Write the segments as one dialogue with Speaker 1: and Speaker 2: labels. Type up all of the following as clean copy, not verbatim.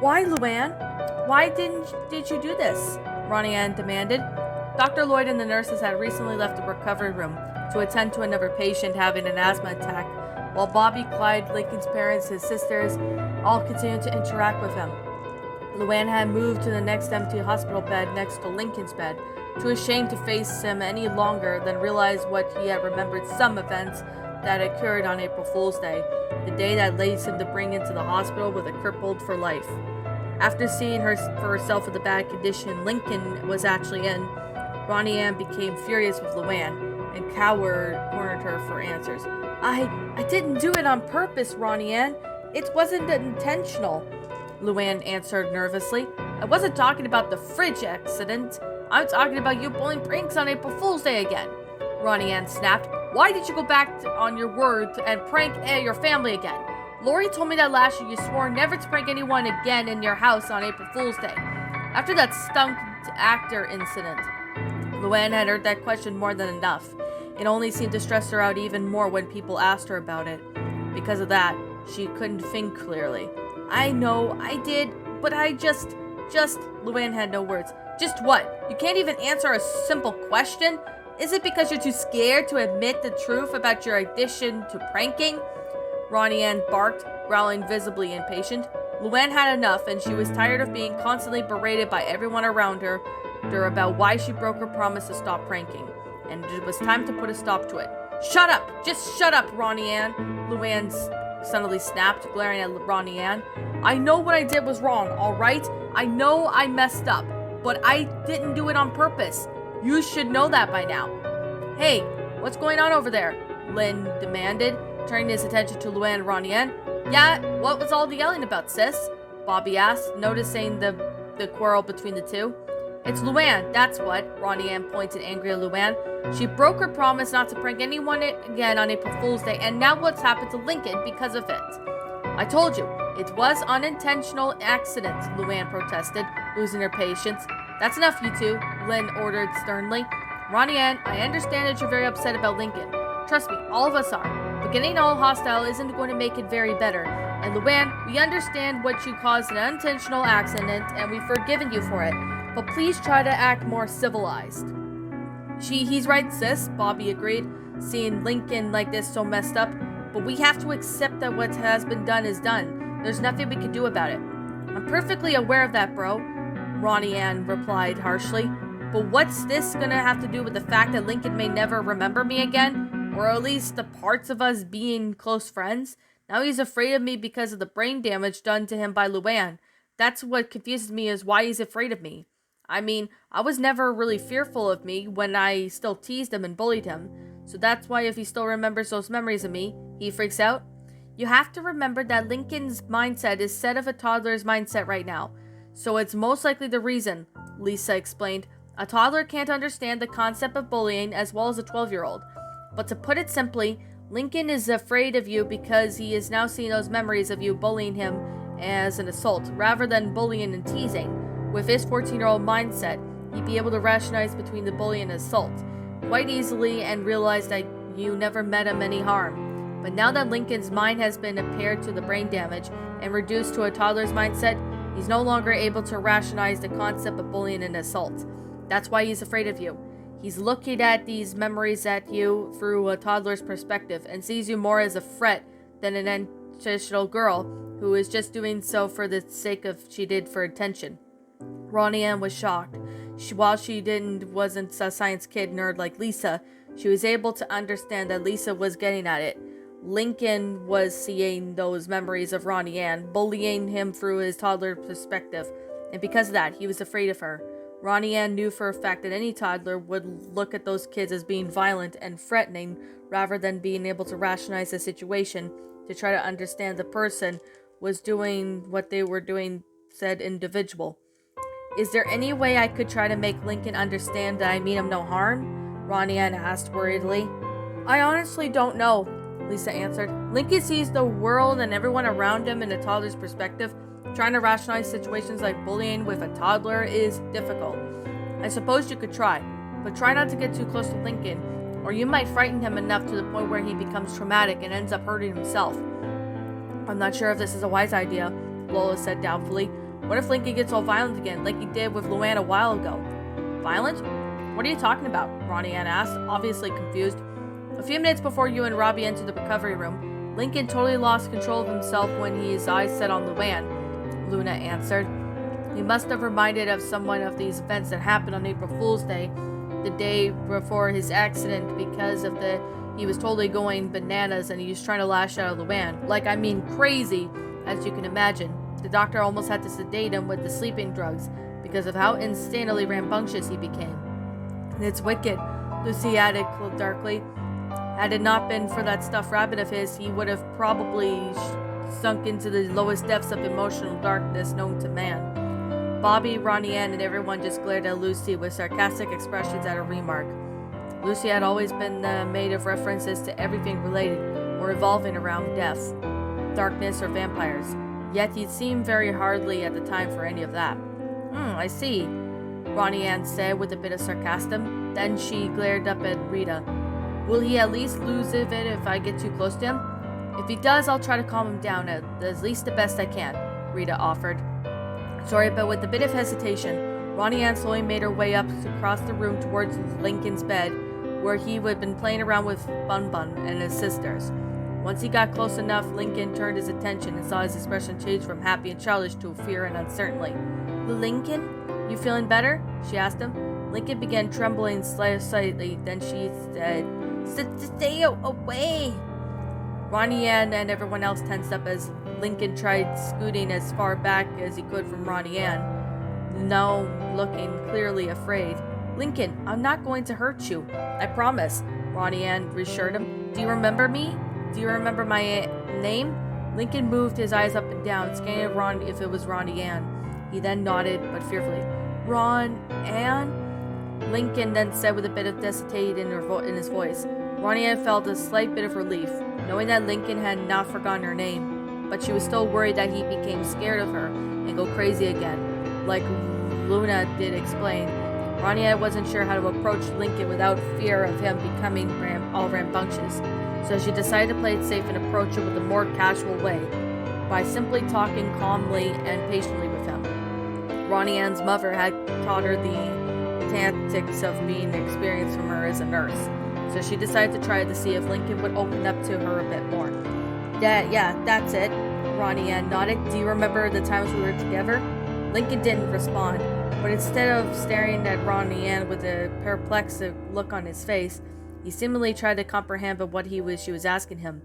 Speaker 1: Why, Luan? Why did you do this? Ronnie Anne demanded. Dr. Lloyd and the nurses had recently left the recovery room to attend to another patient having an asthma attack, while Bobby, Clyde, Lincoln's parents, his sisters, all continued to interact with him. Luan had moved to the next empty hospital bed next to Lincoln's bed, too ashamed to face him any longer than realize what he had remembered some events that occurred on April Fool's Day, the day that led him to bring into the hospital with a crippled for life. After seeing her for herself with the bad condition Lincoln was actually in, Ronnie Anne became furious with Luan and cornered her for answers. I didn't do it on purpose, Ronnie Anne. It wasn't intentional, Luan answered nervously. I wasn't talking about the fridge accident. I'm talking about you pulling pranks on April Fool's Day again, Ronnie Anne snapped. Why did you go back on your word and prank your family again? Lori told me that last year you swore never to prank anyone again in your house on April Fool's Day, after that stunt actor incident. Luan had heard that question more than enough. It only seemed to stress her out even more when people asked her about it. Because of that, she couldn't think clearly. I know, I did, but I just, Luan had no words. Just what? You can't even answer a simple question? Is it because you're too scared to admit the truth about your addiction to pranking? Ronnie Anne barked, growling visibly impatient. Luan had enough, and she was tired of being constantly berated by everyone around her about why she broke her promise to stop pranking, and it was time to put a stop to it. Shut up! Just shut up, Ronnie Anne! Luan suddenly snapped, glaring at Ronnie Anne. I know what I did was wrong, alright? I know I messed up, but I didn't do it on purpose. You should know that by now. Hey, what's going on over there? Lynn demanded, turning his attention to Luan and Ronnie Anne. Yeah, what was all the yelling about, sis? Bobby asked, noticing the quarrel between the two. It's Luan, that's what, Ronnie Anne pointed angry at Luan. She broke her promise not to prank anyone again on April Fool's Day, and now what's happened to Lincoln because of it? I told you, it was unintentional accident, Luan protested, losing her patience. That's enough, you two, Lynn ordered sternly. Ronnie Anne, I understand that you're very upset about Lincoln. Trust me, all of us are. But getting all hostile isn't going to make it very better. And Luan, we understand what you caused an unintentional accident, and we've forgiven you for it. But please try to act more civilized. He's right, sis, Bobby agreed, seeing Lincoln like this so messed up. But we have to accept that what has been done is done. There's nothing we can do about it. I'm perfectly aware of that, bro, Ronnie Anne replied harshly. But what's this gonna have to do with the fact that Lincoln may never remember me again? Or at least the parts of us being close friends? Now he's afraid of me because of the brain damage done to him by Luan. That's what confuses me, is why he's afraid of me. I mean, I was never really fearful of me when I still teased him and bullied him. So that's why if he still remembers those memories of me, he freaks out. You have to remember that Lincoln's mindset is set of a toddler's mindset right now. So it's most likely the reason, Lisa explained. A toddler can't understand the concept of bullying as well as a 12-year-old. But to put it simply, Lincoln is afraid of you because he is now seeing those memories of you bullying him as an assault, rather than bullying and teasing. With his 14-year-old mindset, he'd be able to rationalize between the bully and assault quite easily and realize that you never meant him any harm. But now that Lincoln's mind has been impaired to the brain damage and reduced to a toddler's mindset, he's no longer able to rationalize the concept of bullying and assault. That's why he's afraid of you. He's looking at these memories at you through a toddler's perspective and sees you more as a threat than an intentional girl who is just doing so for the sake of she did for attention. Ronnie Anne was shocked. While she wasn't a science kid nerd like Lisa, she was able to understand that Lisa was getting at it. Lincoln was seeing those memories of Ronnie Anne, bullying him through his toddler perspective, and because of that, he was afraid of her. Ronnie Anne knew for a fact that any toddler would look at those kids as being violent and threatening rather than being able to rationalize the situation to try to understand the person was doing what they were doing, said individual. Is there any way I could try to make Lincoln understand that I mean him no harm? Ronnie Anne asked worriedly. I honestly don't know, Lisa answered. Lincoln sees the world and everyone around him in a toddler's perspective. Trying to rationalize situations like bullying with a toddler is difficult. I suppose you could try, but try not to get too close to Lincoln, or you might frighten him enough to the point where he becomes traumatic and ends up hurting himself. I'm not sure if this is a wise idea, Lola said doubtfully. What if Lincoln gets all violent again, like he did with Luan a while ago? Violent? What are you talking about? Ronnie Anne asked, obviously confused. A few minutes before you and Robbie entered the recovery room, Lincoln totally lost control of himself when his eyes set on Luan, Luna answered. He must have reminded of someone of these events that happened on April Fool's Day, the day before his accident, because of he was totally going bananas and he was trying to lash out of Luan. Like, I mean crazy, as you can imagine. The doctor almost had to sedate him with the sleeping drugs because of how insanely rambunctious he became. And it's wicked, Lucy added darkly. Had it not been for that stuffed rabbit of his, he would have probably sunk into the lowest depths of emotional darkness known to man. Bobby, Ronnie Anne, and everyone just glared at Lucy with sarcastic expressions at her remark. Lucy had always been made of references to everything related or revolving around death, darkness, or vampires. Yet he seemed very hardly at the time for any of that. I see, Ronnie Anne said with a bit of sarcasm. Then she glared up at Rita. Will he at least lose it if I get too close to him? If he does, I'll try to calm him down, at least the best I can, Rita offered. Sorry, but with a bit of hesitation, Ronnie Anne slowly made her way up across the room towards Lincoln's bed, where he had been playing around with Bun Bun and his sisters. Once he got close enough, Lincoln turned his attention and saw his expression change from happy and childish to fear and uncertainty. Lincoln, you feeling better? She asked him. Lincoln began trembling slightly, then she said, Stay away! Ronnie Anne and everyone else tensed up as Lincoln tried scooting as far back as he could from Ronnie Anne, now looking clearly afraid. Lincoln, I'm not going to hurt you. I promise, Ronnie Anne reassured him. Do you remember me? Do you remember my name? Lincoln moved his eyes up and down, scanning Ron if it was Ronnie Anne. He then nodded, but fearfully. Ron Anne? Lincoln then said with a bit of hesitation in his voice. Ronnie Anne felt a slight bit of relief, knowing that Lincoln had not forgotten her name, but she was still worried that he became scared of her and go crazy again, like Luna did explain. Ronnie Anne wasn't sure how to approach Lincoln without fear of him becoming all rambunctious, so she decided to play it safe and approach him with a more casual way, by simply talking calmly and patiently with him. Ronnie Anne's mother had taught her the tactics of being experienced from her as a nurse, so she decided to try to see if Lincoln would open up to her a bit more. Yeah, that's it. Ronnie Anne nodded. Do you remember the times we were together? Lincoln didn't respond, but instead of staring at Ronnie Anne with a perplexed look on his face, he seemingly tried to comprehend what she was asking him.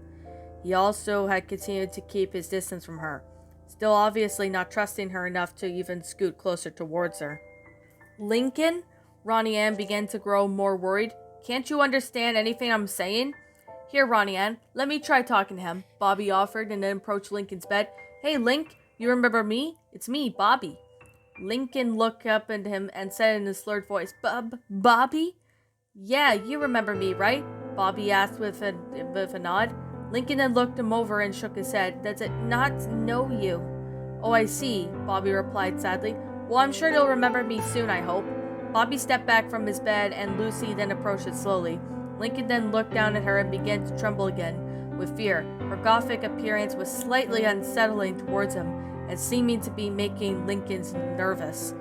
Speaker 1: He also had continued to keep his distance from her, still obviously not trusting her enough to even scoot closer towards her. Lincoln? Ronnie Anne began to grow more worried. Can't you understand anything I'm saying? Here, Ronnie Anne, let me try talking to him, Bobby offered, and then approached Lincoln's bed. Hey, Link, you remember me? It's me, Bobby. Lincoln looked up at him and said in a slurred voice, Bobby? Yeah, you remember me, right? Bobby asked with a nod. Lincoln then looked him over and shook his head. Does it not know you? Oh, I see, Bobby replied sadly. Well, I'm sure you'll remember me soon, I hope. Bobby stepped back from his bed, and Lucy then approached it slowly. Lincoln then looked down at her and began to tremble again with fear. Her gothic appearance was slightly unsettling towards him, and seeming to be making Lincoln nervous.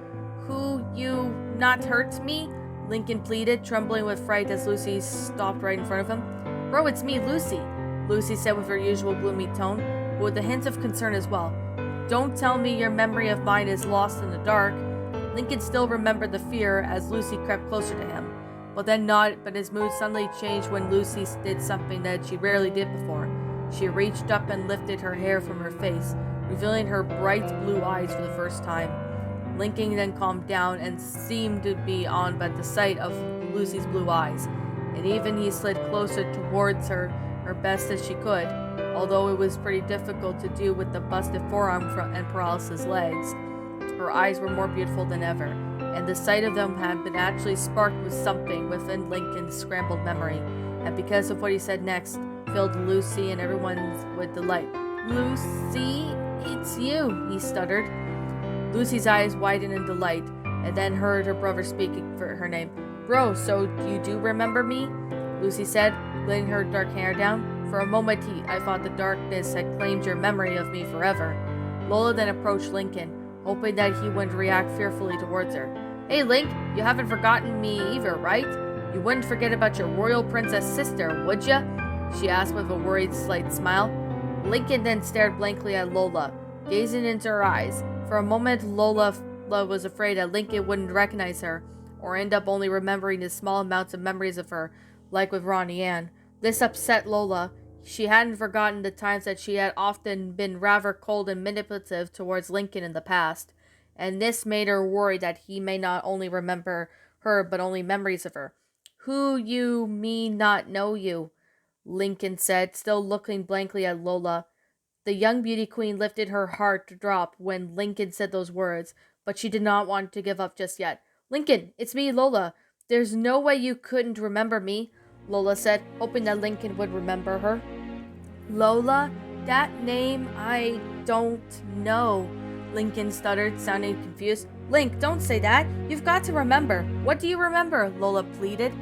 Speaker 1: Who, you not hurt me? Lincoln pleaded, trembling with fright as Lucy stopped right in front of him. Bro, it's me, Lucy, Lucy said with her usual gloomy tone, but with a hint of concern as well. Don't tell me your memory of mine is lost in the dark. Lincoln still remembered the fear as Lucy crept closer to him, but his mood suddenly changed when Lucy did something that she rarely did before. She reached up and lifted her hair from her face, revealing her bright blue eyes for the first time. Lincoln then calmed down and seemed to be awed by the sight of Lucy's blue eyes, and even he slid closer towards her best as she could, although it was pretty difficult to do with the busted forearm and paralysis legs. Her eyes were more beautiful than ever, and the sight of them had been actually sparked with something within Lincoln's scrambled memory, and because of what he said next, filled Lucy and everyone with delight. Lucy, it's you, he stuttered. Lucy's eyes widened in delight, and then heard her brother speaking for her name. Bro, so you do remember me? Lucy said, letting her dark hair down. For a moment I thought the darkness had claimed your memory of me forever. Lola then approached Lincoln. hoping that he wouldn't react fearfully towards her. Hey, Link, you haven't forgotten me either, right? You wouldn't forget about your royal princess sister, would ya? She asked with a worried, slight smile. Lincoln then stared blankly at Lola, gazing into her eyes. For a moment, Lola was afraid that Lincoln wouldn't recognize her, or end up only remembering his small amounts of memories of her, like with Ronnie Anne. This upset Lola. She hadn't forgotten the times that she had often been rather cold and manipulative towards Lincoln in the past, and this made her worry that he may not only remember her, but only memories of her. Who you me not know you? Lincoln said, still looking blankly at Lola. The young beauty queen lifted her heart to drop when Lincoln said those words, but she did not want to give up just yet. Lincoln, it's me, Lola. There's no way you couldn't remember me, Lola said, hoping that Lincoln would remember her. Lola? That name I don't know, Lincoln stuttered, sounding confused. Link, don't say that. You've got to remember. What do you remember? Lola pleaded.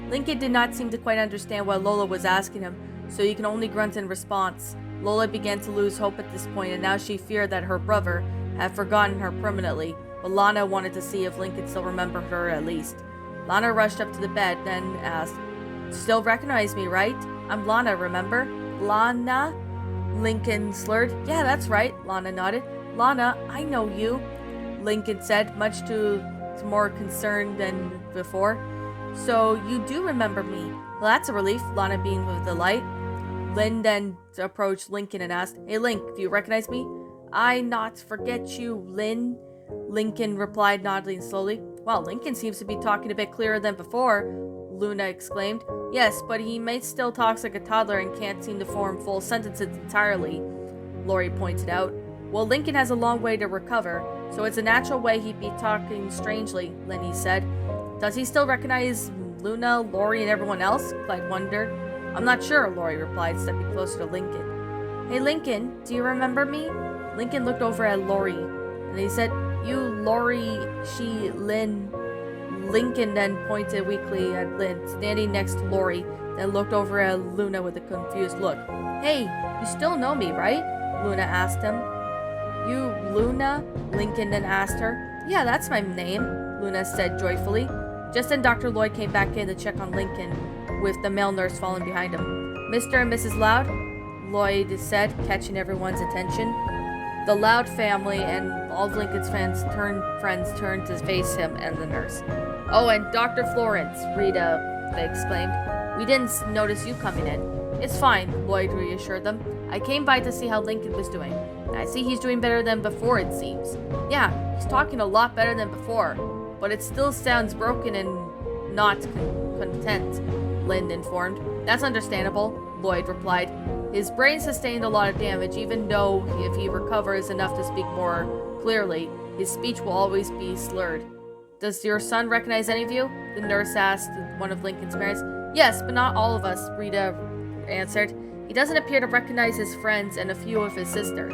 Speaker 1: Lincoln did not seem to quite understand what Lola was asking him, so he could only grunt in response. Lola began to lose hope at this point, and now she feared that her brother had forgotten her permanently, but Lana wanted to see if Lincoln still remembered her at least. Lana rushed up to the bed, then asked, Still recognize me, right? I'm Lana, remember? Lana? Lincoln slurred. Yeah, that's right, Lana nodded. Lana, I know you, Lincoln said, much more concerned than before. So you do remember me. Well, that's a relief, Lana beamed with delight. Lynn then approached Lincoln and asked, Hey Link, do you recognize me? I not forget you, Lynn, Lincoln replied, nodding slowly. Wow, Lincoln seems to be talking a bit clearer than before, Luna exclaimed. Yes, but he may still talks like a toddler and can't seem to form full sentences entirely, Lori pointed out. Well, Lincoln has a long way to recover, so it's a natural way he'd be talking strangely, Lenny said. Does he still recognize Luna, Lori, and everyone else? Clyde wondered. I'm not sure, Lori replied, stepping closer to Lincoln. Hey, Lincoln, do you remember me? Lincoln looked over at Lori, and he said, You, Lori, she, Lynn. Lincoln then pointed weakly at Lynn, standing next to Lori, then looked over at Luna with a confused look. Hey, you still know me, right? Luna asked him. You, Luna? Lincoln then asked her. Yeah, that's my name, Luna said joyfully. Just then Dr. Lloyd came back in to check on Lincoln, with the male nurse following behind him. Mr. and Mrs. Loud? Lloyd said, catching everyone's attention. The Loud family and all of Lincoln's friends turned to face him and the nurse. Oh, and Dr. Florence, Rita, they exclaimed. We didn't notice you coming in. It's fine, Lloyd reassured them. I came by to see how Lincoln was doing. I see he's doing better than before, it seems. Yeah, he's talking a lot better than before, but it still sounds broken and not content, Lynn informed. That's understandable, Lloyd replied. His brain sustained a lot of damage, even though if he recovers enough to speak more clearly, his speech will always be slurred. Does your son recognize any of you? The nurse asked one of Lincoln's parents. Yes, but not all of us, Rita answered. He doesn't appear to recognize his friends and a few of his sisters.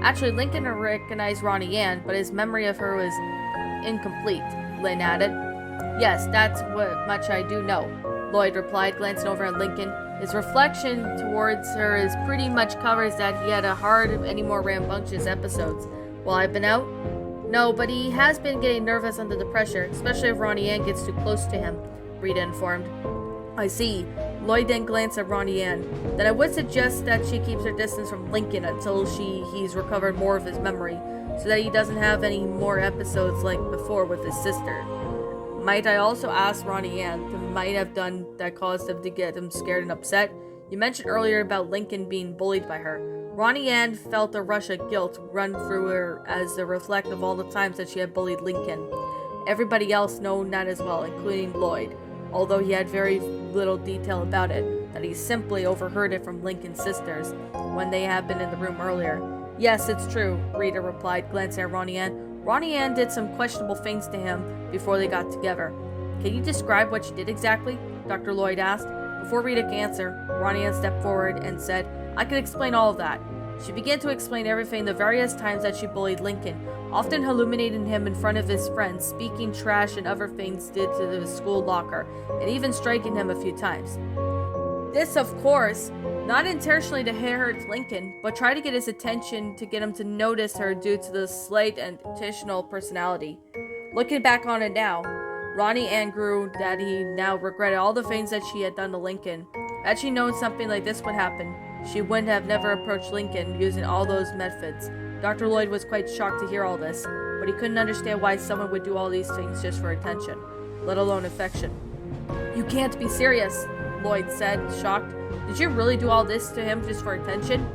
Speaker 1: Actually, Lincoln recognized Ronnie Anne, but his memory of her was incomplete, Lynn added. Yes, that's what much I do know, Lloyd replied, glancing over at Lincoln. His reflection towards her is pretty much covers that he had a hard any more rambunctious episodes while I've been out. No, but he has been getting nervous under the pressure, especially if Ronnie Anne gets too close to him, Rita informed. I see. Lloyd then glanced at Ronnie Anne. Then I would suggest that she keeps her distance from Lincoln until he's recovered more of his memory, so that he doesn't have any more episodes like before with his sister. Might I also ask Ronnie Anne what might have done that caused him to get him scared and upset? You mentioned earlier about Lincoln being bullied by her. Ronnie Anne felt a rush of guilt run through her as a reflect of all the times that she had bullied Lincoln. Everybody else known that as well, including Lloyd, although he had very little detail about it, that he simply overheard it from Lincoln's sisters when they had been in the room earlier. Yes, it's true, Rita replied, glancing at Ronnie Anne. Ronnie Anne did some questionable things to him before they got together. Can you describe what she did exactly? Dr. Lloyd asked. Before Rita could answer, Ronnie Anne stepped forward and said, I can explain all of that. She began to explain everything the various times that she bullied Lincoln, often illuminating him in front of his friends, speaking trash and other things did to the school locker, and even striking him a few times. This, of course, not intentionally to hurt Lincoln, but try to get his attention to get him to notice her due to the slight and additional personality. Looking back on it now, Ronnie Anne grew that he now regretted all the things that she had done to Lincoln. Had she known something like this would happen, she wouldn't have never approached Lincoln using all those methods. Dr. Lloyd was quite shocked to hear all this, but he couldn't understand why someone would do all these things just for attention, let alone affection. "You can't be serious," Lloyd said, shocked. "Did you really do all this to him just for attention?"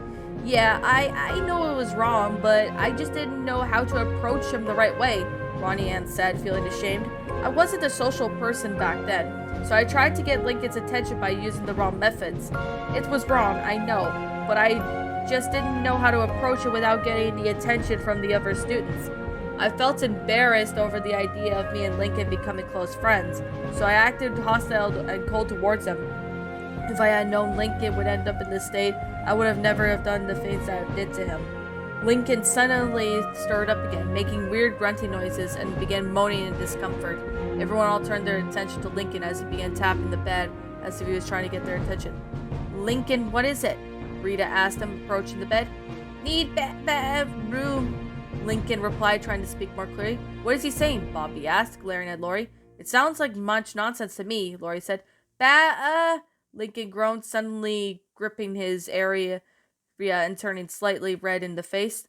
Speaker 1: "Yeah, I know it was wrong, but I just didn't know how to approach him the right way," Ronnie Anne said, feeling ashamed. "I wasn't a social person back then, so I tried to get Lincoln's attention by using the wrong methods. It was wrong, I know, but I just didn't know how to approach it without getting the attention from the other students. I felt embarrassed over the idea of me and Lincoln becoming close friends, so I acted hostile and cold towards him. If I had known Lincoln would end up in this state, I would have never have done the things that I did to him." Lincoln suddenly stirred up again, making weird grunting noises, and began moaning in discomfort. Everyone all turned their attention to Lincoln as he began tapping the bed as if he was trying to get their attention. "Lincoln, what is it?" Rita asked him, approaching the bed. "Need room," Lincoln replied, trying to speak more clearly. "What is he saying?" Bobby asked, glaring at Lori. "It sounds like much nonsense to me," Lori said. Lincoln groaned, suddenly gripping his area and turning slightly red in the face.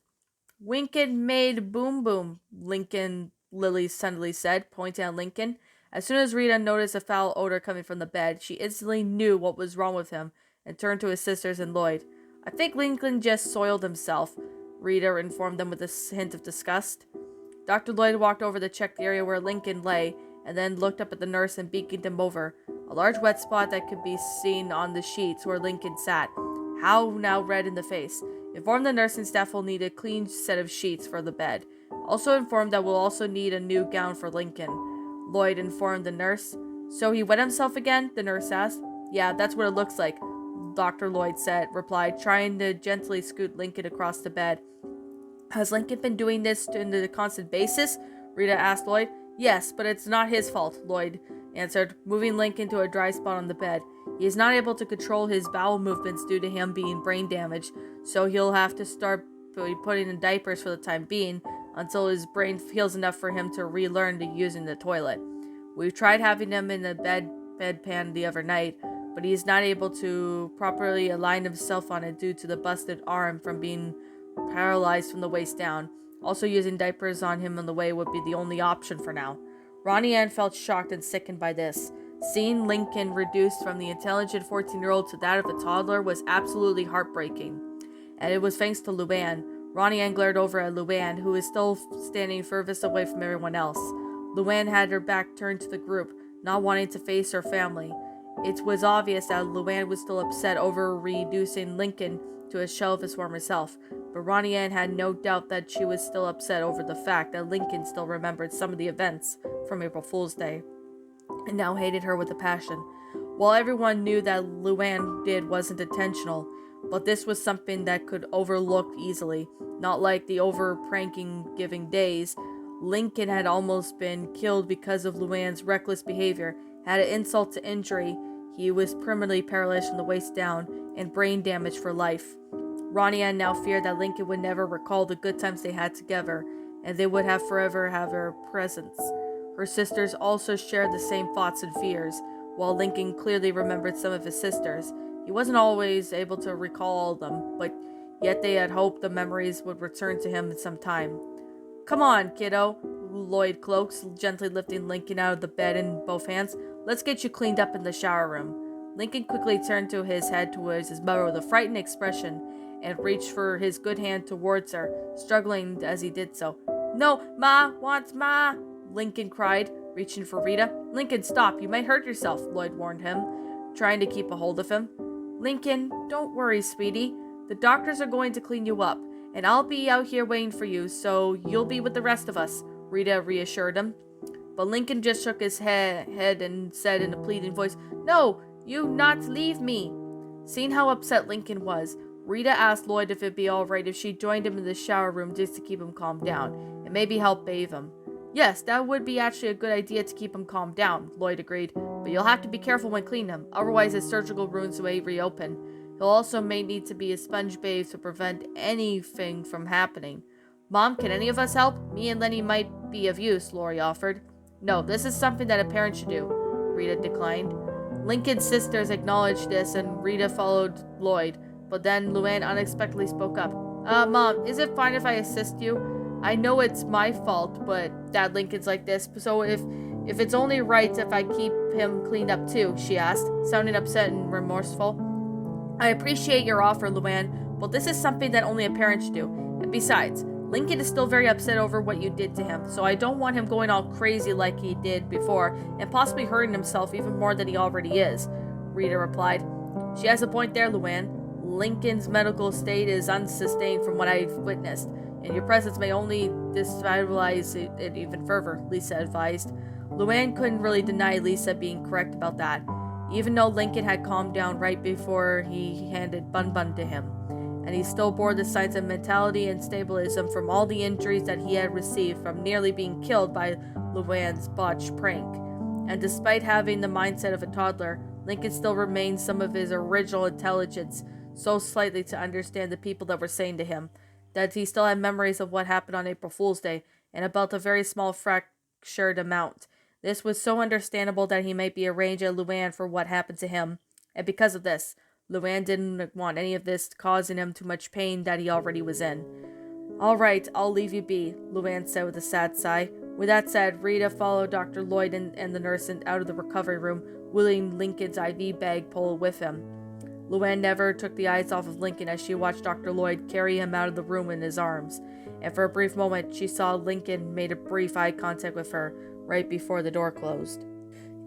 Speaker 1: "Lincoln made boom boom," Lily suddenly said, pointing at Lincoln. As soon as Rita noticed a foul odor coming from the bed, she instantly knew what was wrong with him and turned to his sisters and Lloyd. "I think Lincoln just soiled himself," Rita informed them with a hint of disgust. Dr. Lloyd walked over to check the area where Lincoln lay, and then looked up at the nurse and beckoned him over. A large wet spot that could be seen on the sheets where Lincoln sat, Hal now red in the face. Informed the nursing staff will need a clean set of sheets for the bed. Also informed that we'll also need a new gown for Lincoln. Lloyd informed the nurse. "So he wet himself again?" the nurse asked. "Yeah, that's what it looks like," Dr. Lloyd replied, trying to gently scoot Lincoln across the bed. "Has Lincoln been doing this on a constant basis?" Rita asked Lloyd. "Yes, but it's not his fault," Lloyd answered, moving Lincoln to a dry spot on the bed. "He is not able to control his bowel movements due to him being brain damaged, so he'll have to start putting in diapers for the time being until his brain heals enough for him to relearn to using the toilet. We've tried having him in the bedpan the other night, but he's not able to properly align himself on it due to the busted arm from being paralyzed from the waist down. Also, using diapers on him on the way would be the only option for now." Ronnie Anne felt shocked and sickened by this. Seeing Lincoln reduced from the intelligent 14-year-old to that of a toddler was absolutely heartbreaking. And it was thanks to Luan. Ronnie Anne glared over at Luan, who was still standing furthest away from everyone else. Luan had her back turned to the group, not wanting to face her family. It was obvious that Luan was still upset over reducing Lincoln to a shell of his former self, but Ronnie Anne had no doubt that she was still upset over the fact that Lincoln still remembered some of the events from April Fool's Day, and now hated her with a passion. While everyone knew that Luan did wasn't intentional, but this was something that could overlook easily, not like the over-pranking giving days. Lincoln had almost been killed because of Luan's reckless behavior. Had an insult to injury, he was permanently paralyzed from the waist down and brain damaged for life. Ronnie Anne now feared that Lincoln would never recall the good times they had together, and they would forever have her presence. Her sisters also shared the same thoughts and fears. While Lincoln clearly remembered some of his sisters, he wasn't always able to recall all of them, but yet they had hoped the memories would return to him in some time. "Come on, kiddo," Lloyd coaxed, gently lifting Lincoln out of the bed in both hands. "Let's get you cleaned up in the shower room." Lincoln quickly turned his head towards his mother with a frightened expression and reached for his good hand towards her, struggling as he did so. "No, Ma wants Ma," Lincoln cried, reaching for Rita. "Lincoln, stop, you might hurt yourself," Lloyd warned him, trying to keep a hold of him. "Lincoln, don't worry, sweetie. The doctors are going to clean you up, and I'll be out here waiting for you, so you'll be with the rest of us," Rita reassured him. But Lincoln just shook his head and said in a pleading voice, "No, you not leave me." Seeing how upset Lincoln was, Rita asked Lloyd if it'd be alright if she joined him in the shower room just to keep him calmed down, and maybe help bathe him. Yes, that would be actually a good idea to keep him calmed down, Lloyd agreed. But you'll have to be careful when cleaning him, otherwise his surgical wounds may reopen. He'll also may need to be a sponge bathed to prevent anything from happening. Mom, can any of us help? Me and Lenny might be of use, Lori offered. No, this is something that a parent should do, Rita declined. Lincoln's sisters acknowledged this and Rita followed Lloyd, but then Luan unexpectedly spoke up. Mom, is it fine if I assist you? I know it's my fault, but Dad Lincoln's like this, so if it's only right if I keep him cleaned up too, she asked, sounding upset and remorseful. I appreciate your offer, Luan, but this is something that only a parent should do. And besides, Lincoln is still very upset over what you did to him, so I don't want him going all crazy like he did before and possibly hurting himself even more than he already is, Rita replied. She has a point there, Luan. Lincoln's medical state is unsustained from what I've witnessed, and your presence may only destabilize it even further, Lisa advised. Luan couldn't really deny Lisa being correct about that, even though Lincoln had calmed down right before he handed Bun Bun to him, and he still bore the signs of mentality and stabilism from all the injuries that he had received from nearly being killed by Luan's botched prank. And despite having the mindset of a toddler, Lincoln still remained some of his original intelligence, so slightly to understand the people that were saying to him, that he still had memories of what happened on April Fool's Day, and about a very small fractured amount. This was so understandable that he might be arranged at Luan for what happened to him, and because of this, Luan didn't want any of this causing him too much pain that he already was in. All right, I'll leave you be, Luan said with a sad sigh. With that said, Rita followed Dr. Lloyd and the nurse out of the recovery room, wheeling Lincoln's IV bag pole with him. Luan never took the eyes off of Lincoln as she watched Dr. Lloyd carry him out of the room in his arms, and for a brief moment she saw Lincoln made a brief eye contact with her right before the door closed.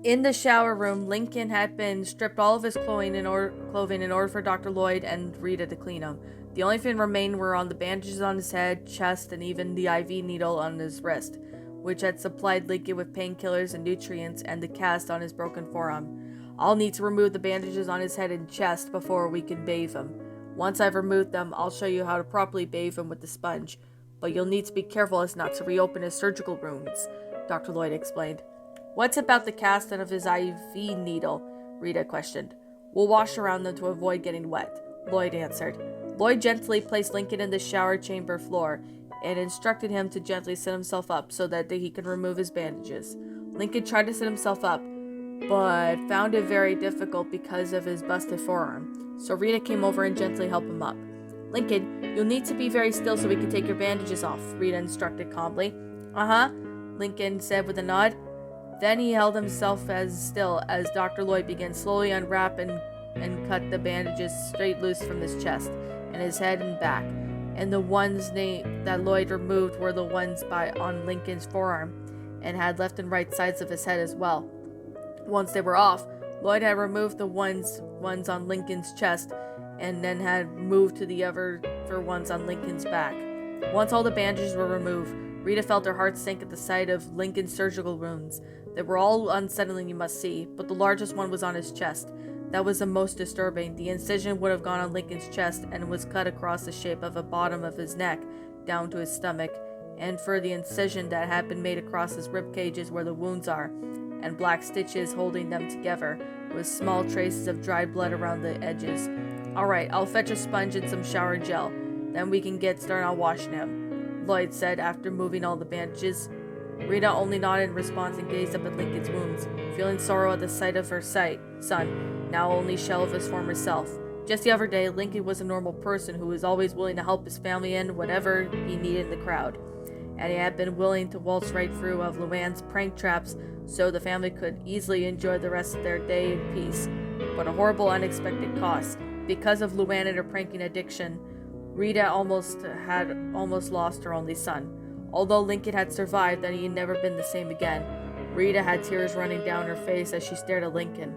Speaker 1: In the shower room, Lincoln had been stripped all of his clothing in order for Dr. Lloyd and Rita to clean him. The only thing remained were on the bandages on his head, chest, and even the IV needle on his wrist, which had supplied Lincoln with painkillers and nutrients, and the cast on his broken forearm. I'll need to remove the bandages on his head and chest before we can bathe him. Once I've removed them, I'll show you how to properly bathe him with the sponge, but you'll need to be careful as not to reopen his surgical wounds, Dr. Lloyd explained. What's about the cast of his IV needle? Rita questioned. We'll wash around them to avoid getting wet, Lloyd answered. Lloyd gently placed Lincoln in the shower chamber floor and instructed him to gently sit himself up so that he could remove his bandages. Lincoln tried to sit himself up, but found it very difficult because of his busted forearm, so Rita came over and gently helped him up. Lincoln, you'll need to be very still so we can take your bandages off, Rita instructed calmly. Uh-huh, Lincoln said with a nod. Then he held himself as still as Dr. Lloyd began slowly unwrap and cut the bandages straight loose from his chest and his head and back, and the ones that Lloyd removed were the ones on Lincoln's forearm and had left and right sides of his head as well. Once they were off, Lloyd had removed the ones on Lincoln's chest and then had moved to the other for ones on Lincoln's back. Once all the bandages were removed, Rita felt her heart sink at the sight of Lincoln's surgical wounds. They were all unsettling, you must see, but the largest one was on his chest. That was the most disturbing. The incision would have gone on Lincoln's chest and was cut across the shape of the bottom of his neck down to his stomach, and for the incision that had been made across his rib cages where the wounds are, and black stitches holding them together, with small traces of dried blood around the edges. Alright, I'll fetch a sponge and some shower gel. Then we can get started on washing him, Lloyd said after moving all the bandages. Rita only nodded in response and gazed up at Lincoln's wounds, feeling sorrow at the sight of her son, now only shell of his former self. Just the other day, Lincoln was a normal person who was always willing to help his family in whatever he needed in the crowd, and he had been willing to waltz right through of Luan's prank traps so the family could easily enjoy the rest of their day in peace. But a horrible unexpected cost. Because of Luan and her pranking addiction, Rita almost lost her only son. Although Lincoln had survived and he had never been the same again, Rita had tears running down her face as she stared at Lincoln,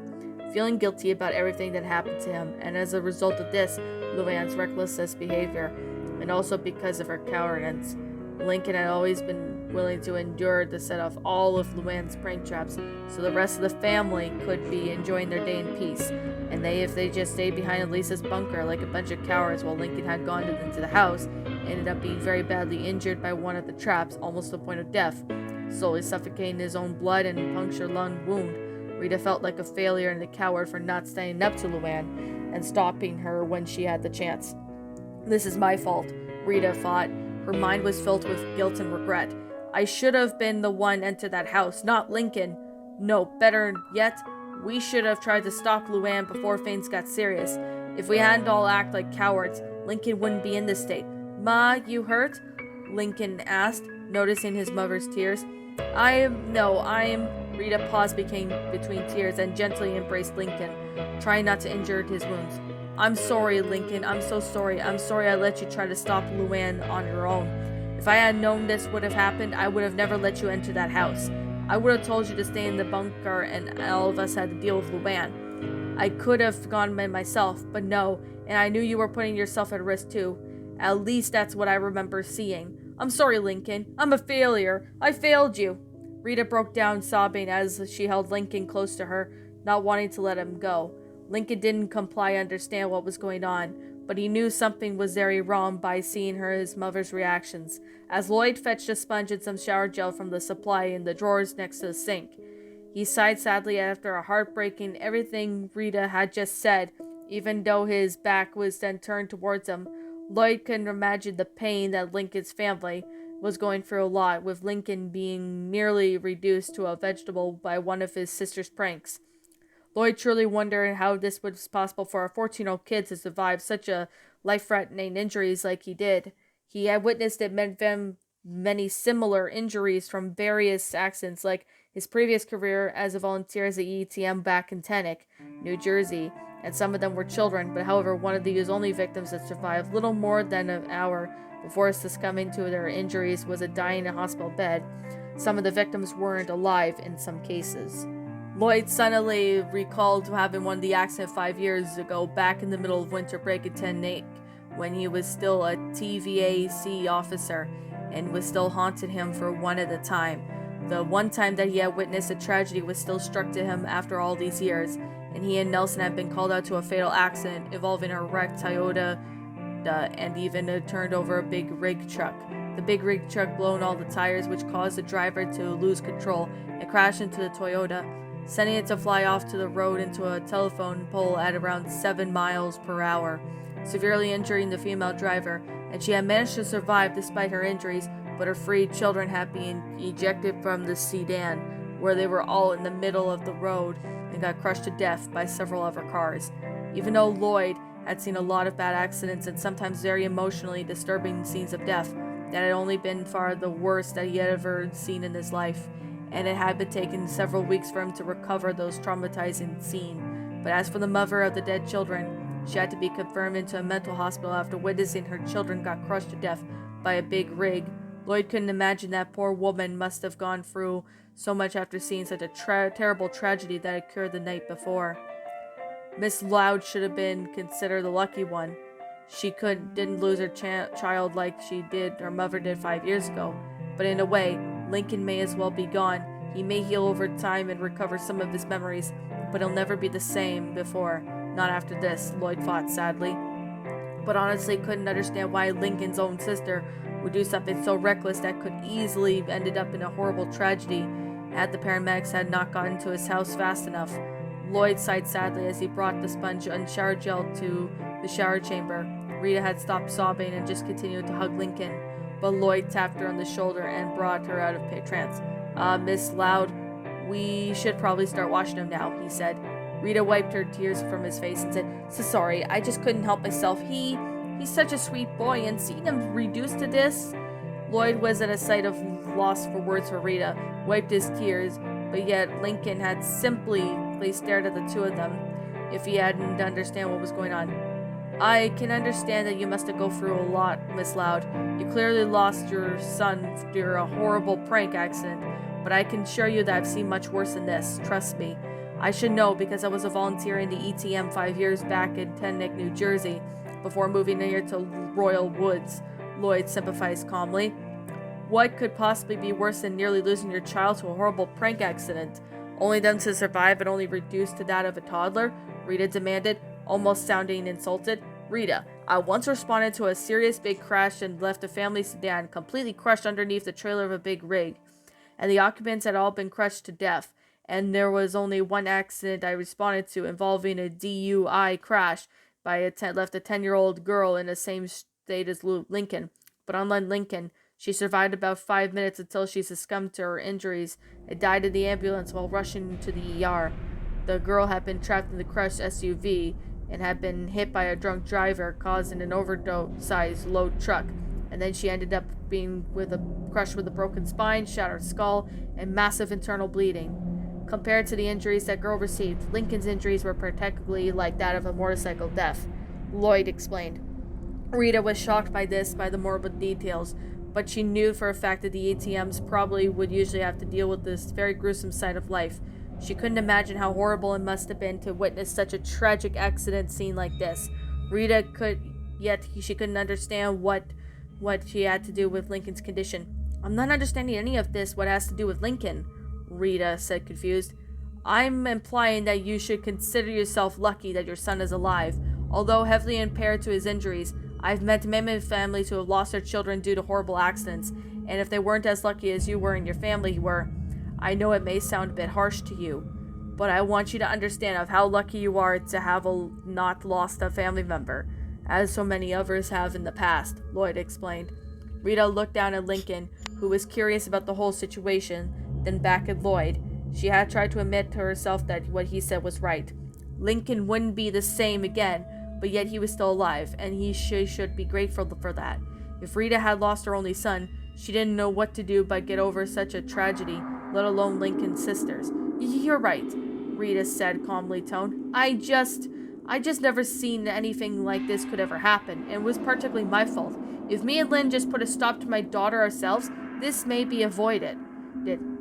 Speaker 1: feeling guilty about everything that happened to him, and as a result of this, Luan's reckless behavior, and also because of her cowardice. Lincoln had always been willing to endure to set off all of Luan's prank traps so the rest of the family could be enjoying their day in peace, and if they just stayed behind Elisa's bunker like a bunch of cowards while Lincoln had gone into the house, ended up being very badly injured by one of the traps, almost to the point of death. slowly suffocating his own blood and punctured lung wound. Rita felt like a failure and a coward for not standing up to Luan and stopping her when she had the chance. This is my fault, Rita thought. Her mind was filled with guilt and regret. I should have been the one to enter that house, not Lincoln. No, better yet, we should have tried to stop Luan before things got serious. If we hadn't all acted like cowards, Lincoln wouldn't be in this state. Ma, you hurt? Lincoln asked, noticing his mother's tears. Rita paused between tears and gently embraced Lincoln, trying not to injure his wounds. I'm sorry, Lincoln. I'm so sorry. I'm sorry I let you try to stop Luan on your own. If I had known this would have happened, I would have never let you enter that house. I would have told you to stay in the bunker and all of us had to deal with Luan. I could have gone by myself, but no, and I knew you were putting yourself at risk too. At least that's what I remember seeing. I'm sorry, Lincoln. I'm a failure. I failed you. Rita broke down sobbing as she held Lincoln close to her, not wanting to let him go. Lincoln didn't comply understand what was going on, but he knew something was very wrong by seeing his mother's reactions, as Lloyd fetched a sponge and some shower gel from the supply in the drawers next to the sink. He sighed sadly after a heartbreaking everything Rita had just said, even though his back was then turned towards him. Lloyd couldn't imagine the pain that Lincoln's family was going through a lot, with Lincoln being nearly reduced to a vegetable by one of his sister's pranks. Lloyd truly wondered how this was possible for a 14-year-old kid to survive such a life-threatening injuries like he did. He had witnessed many similar injuries from various accidents, like his previous career as a volunteer as an ETM back in Teaneck, New Jersey, and some of them were children, but however, one of these only victims that survived little more than an hour before succumbing to their injuries was dying in a hospital bed. Some of the victims weren't alive in some cases. Lloyd suddenly recalled having one of the accident 5 years ago back in the middle of winter break at Teaneck when he was still a TVAC officer and was still haunted him for one at a time. The one time that he had witnessed a tragedy was still struck to him after all these years, and he and Nelson had been called out to a fatal accident involving a wrecked Toyota and even turned over a big rig truck. The big rig truck blown all the tires, which caused the driver to lose control and crash into the Toyota, sending it to fly off to the road into a telephone pole at around 7 miles per hour, severely injuring the female driver, and she had managed to survive despite her injuries, but her 3 children had been ejected from the sedan, where they were all in the middle of the road and got crushed to death by several other cars. Even though Lloyd had seen a lot of bad accidents and sometimes very emotionally disturbing scenes of death, that had only been far the worst that he had ever seen in his life, and it had been taking several weeks for him to recover those traumatizing scenes. But as for the mother of the dead children, she had to be confirmed into a mental hospital after witnessing her children got crushed to death by a big rig. Lloyd couldn't imagine that poor woman must have gone through so much after seeing such a terrible tragedy that occurred the night before. Miss Loud should have been considered the lucky one. She didn't lose her child like her mother did 5 years ago. But in a way, Lincoln may as well be gone. He may heal over time and recover some of his memories, but he'll never be the same before. Not after this, Lloyd thought sadly. But honestly couldn't understand why Lincoln's own sister would do something so reckless that could easily ended up in a horrible tragedy had the paramedics had not gotten to his house fast enough. Lloyd sighed sadly as he brought the sponge and shower gel to the shower chamber. Rita had stopped sobbing and just continued to hug Lincoln, but Lloyd tapped her on the shoulder and brought her out of trance. Miss Loud, we should probably start washing him now, he said. Rita wiped her tears from his face and said, So sorry, I just couldn't help myself. He's such a sweet boy, and seeing him reduced to this. Lloyd was at a sight of loss for words for Rita, wiped his tears, but yet Lincoln had simply stared at the two of them, if he hadn't understand what was going on. I can understand that you must have gone through a lot, Miss Loud. You clearly lost your son through a horrible prank accident, but I can assure you that I've seen much worse than this. Trust me. I should know because I was a volunteer in the ETM 5 years back in Teaneck, New Jersey, before moving here to Royal Woods. Lloyd sympathized calmly. What could possibly be worse than nearly losing your child to a horrible prank accident? Only them to survive and only reduced to that of a toddler? Rita demanded, almost sounding insulted. Rita, I once responded to a serious big crash and left a family sedan completely crushed underneath the trailer of a big rig. and the occupants had all been crushed to death. And there was only one accident I responded to involving a DUI crash left a 10-year-old girl in the same state as Lincoln. But unlike Lincoln, she survived about 5 minutes until she succumbed to her injuries and died in the ambulance while rushing to the ER. The girl had been trapped in the crushed SUV and had been hit by a drunk driver, causing an overdose-sized load truck. And then she ended up being crushed with a broken spine, shattered skull, and massive internal bleeding. Compared to the injuries that girl received, Lincoln's injuries were practically like that of a motorcycle death, Lloyd explained. Rita was shocked by the morbid details, but she knew for a fact that the ATMs probably would usually have to deal with this very gruesome side of life. She couldn't imagine how horrible it must have been to witness such a tragic accident scene like this. She couldn't understand what she had to do with Lincoln's condition. I'm not understanding any of this, what has to do with Lincoln, Rita said, confused. I'm implying that you should consider yourself lucky that your son is alive. Although heavily impaired to his injuries, I've met many families who have lost their children due to horrible accidents, and if they weren't as lucky as you were and your family were, I know it may sound a bit harsh to you, but I want you to understand of how lucky you are to have not lost a family member, as so many others have in the past, Lloyd explained. Rita looked down at Lincoln, who was curious about the whole situation, then back at Lloyd. She had tried to admit to herself that what he said was right. Lincoln wouldn't be the same again, but yet he was still alive, and she should be grateful for that. If Rita had lost her only son, she didn't know what to do but get over such a tragedy, let alone Lincoln's sisters. You're right, Rita said, calmly toned. I just never seen anything like this could ever happen, and it was particularly my fault. If me and Lynn just put a stop to my daughter ourselves, this may be avoided.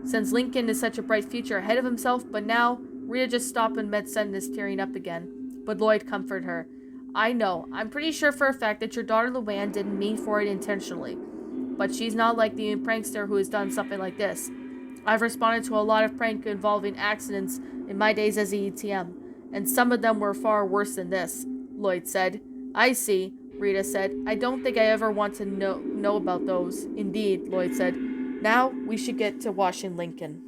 Speaker 1: Since Lincoln is such a bright future ahead of himself, but now, Rita just stopped in mid-sentence, tearing up again. But Lloyd comforted her. I know. I'm pretty sure for a fact that your daughter Luan didn't mean for it intentionally. But she's not like the prankster who has done something like this. I've responded to a lot of prank involving accidents in my days as the ATM, and some of them were far worse than this, Lloyd said. I see, Rita said. I don't think I ever want to know about those. Indeed, Lloyd said. Now we should get to washing Lincoln.